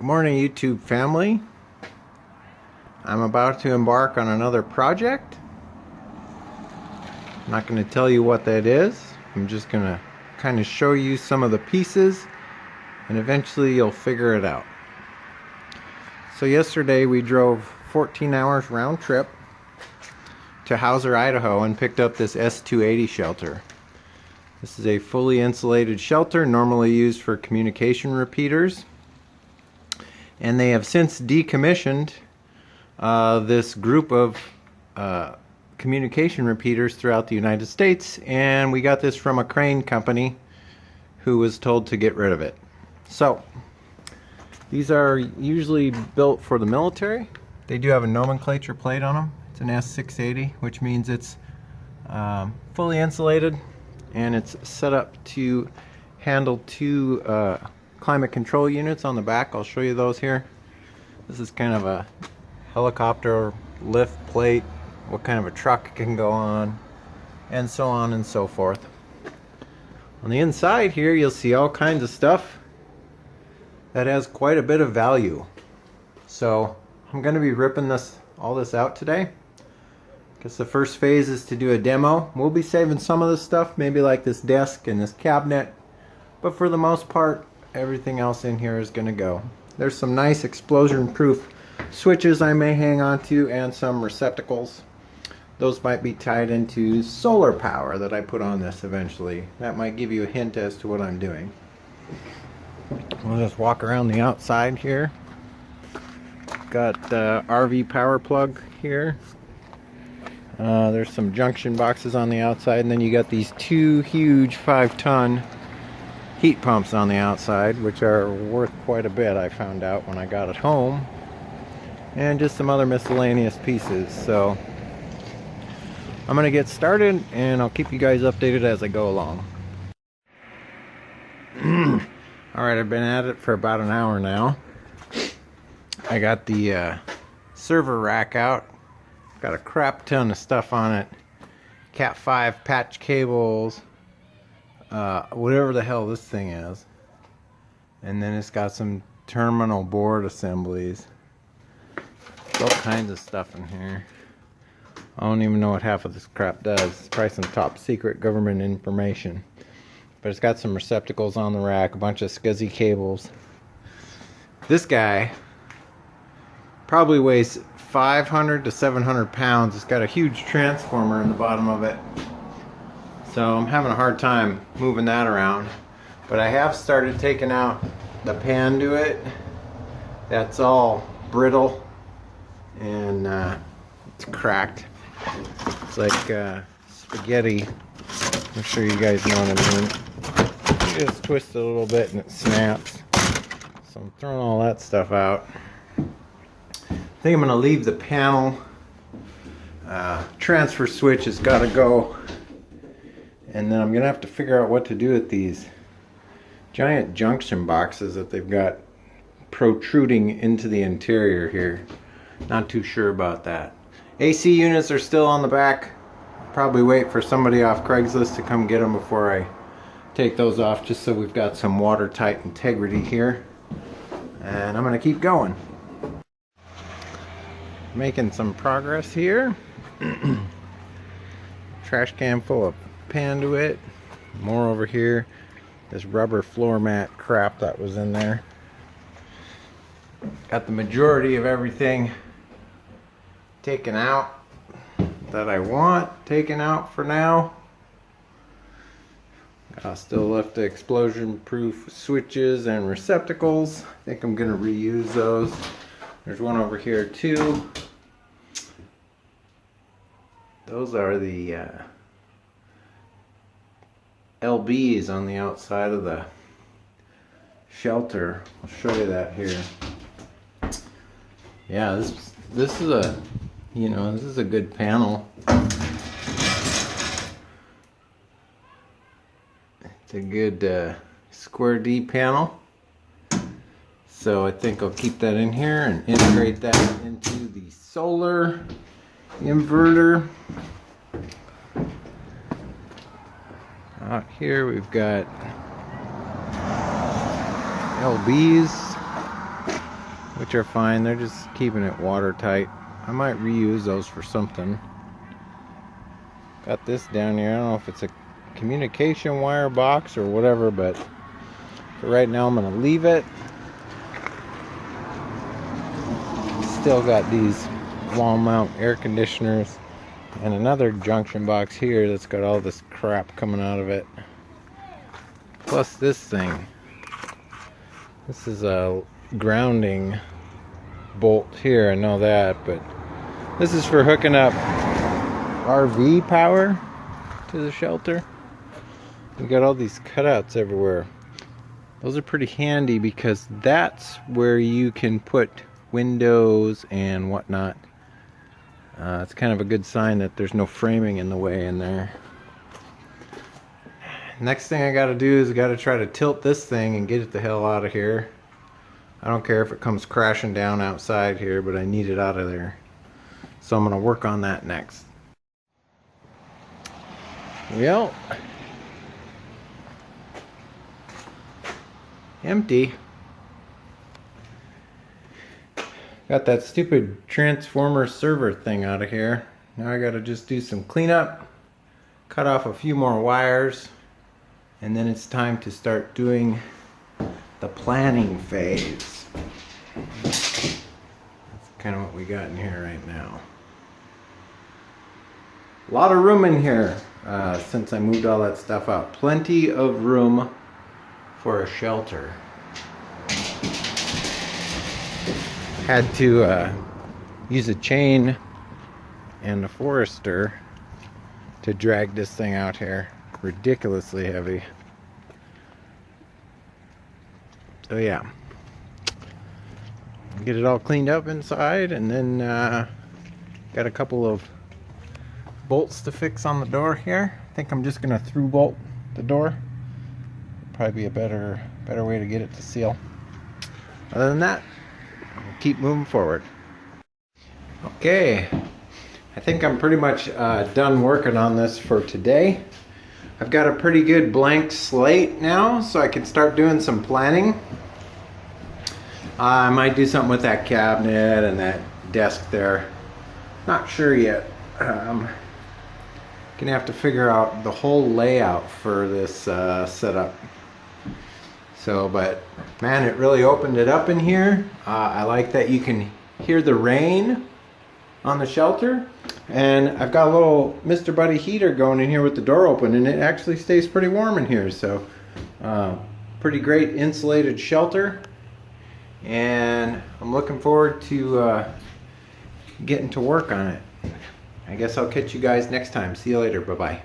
Good morning, YouTube family. I'm about to embark on another project. I'm not going to tell you what that is. I'm just going to kind of show you some of the pieces, and eventually you'll figure it out. So yesterday we drove 14 hours round trip to Hauser, Idaho, and picked up this S-680 shelter. This is a fully insulated shelter, normally used for communication repeaters. And they have since decommissioned this group of communication repeaters throughout the United States, and we got this from a crane company who was told to get rid of it. So these are usually built for the military. They do have a nomenclature plate on them. It's an S-680, which means it's fully insulated, and it's set up to handle two climate control units on the back. I'll show you those here. This is kind of a helicopter lift plate, what kind of a truck can go on, and so on and so forth. On the inside here you'll see all kinds of stuff that has quite a bit of value. So I'm going to be ripping all this out today. Because the first phase is to do a demo. We'll be saving some of this stuff, maybe like this desk and this cabinet, but for the most part everything else in here is going to go. There's some nice explosion proof switches I may hang on to, and some receptacles. Those might be tied into solar power that I put on this eventually. That might give you a hint as to what I'm doing. We'll just walk around the outside here. Got the RV power plug here. There's some junction boxes on the outside, and then you got these two huge 5-ton heat pumps on the outside, which are worth quite a bit, I found out when I got it home, and just some other miscellaneous pieces. So I'm gonna get started and I'll keep you guys updated as I go along. Alright, I've been at it for about an hour now. I got the server rack out. Got a crap ton of stuff on it. Cat 5 patch cables, whatever the hell this thing is, and then it's got some terminal board assemblies. All kinds of stuff in here. I don't even know what half of this crap does. It's probably some top secret government information, but it's got some receptacles on the rack, a bunch of SCSI cables. This guy probably weighs 500 to 700 pounds. It's got a huge transformer in the bottom of it. So I'm having a hard time moving that around, but I have started taking out the panduit. That's all brittle and it's cracked. It's like spaghetti. I'm sure you guys know what I mean. You just twist it a little bit and it snaps. So I'm throwing all that stuff out. I think I'm going to leave the panel. Transfer switch has got to go. And then I'm going to have to figure out what to do with these giant junction boxes that they've got protruding into the interior here. Not too sure about that. AC units are still on the back. Probably wait for somebody off Craigslist to come get them before I take those off, just so we've got some watertight integrity here. And I'm going to keep going. Making some progress here. Trash can full of panduit. More over here. This rubber floor mat crap that was in there. Got the majority of everything taken out that I want taken out for now. Still left the explosion proof switches and receptacles. I think I'm gonna reuse those. There's one over here too. Those are the LBs on the outside of the shelter. I'll show you that here. Yeah, this is a, you know, this is a good panel. It's a good square D panel. So I think I'll keep that in here and integrate that into the solar inverter. Out here we've got LBs. which are fine. They're just keeping it watertight. I might reuse those for something. Got this down here. I don't know if it's a communication wire box or whatever, but for right now I'm going to leave it. Still got these wall mount air conditioners and another junction box here that's got all this crap coming out of it. Plus this thing. This is a grounding bolt here, I know that, but this is for hooking up RV power to the shelter. We got all these cutouts everywhere. Those are pretty handy because that's where you can put windows and whatnot. It's kind of a good sign that there's no framing in the way in there. Next thing I gotta do is I gotta try to tilt this thing and get it the hell out of here. I don't care if it comes crashing down outside here, but I need it out of there. So I'm gonna work on that next. Well, empty. Got that stupid transformer server thing out of here. Now I gotta just do some cleanup, cut off a few more wires, and then it's time to start doing the planning phase. That's kind of what we got in here right now. A lot of room in here since I moved all that stuff out. Plenty of room for a shelter. Had to use a chain and a forester to drag this thing out here. Ridiculously heavy. So yeah, get it all cleaned up inside, and then got a couple of bolts to fix on the door here. I think I'm just gonna through bolt the door. Probably be a better way to get it to seal. Other than that, we'll keep moving forward. Okay, I think I'm pretty much done working on this for today. I've got a pretty good blank slate now, so I can start doing some planning. I might do something with that cabinet and that desk there. Not sure yet. Gonna have to figure out the whole layout for this setup. So, but man, it really opened it up in here. I like that you can hear the rain on the shelter, and I've got a little Mr. Buddy heater going in here with the door open, and it actually stays pretty warm in here. So pretty great insulated shelter, and I'm looking forward to getting to work on it. I guess I'll catch you guys next time. See you later. Bye bye.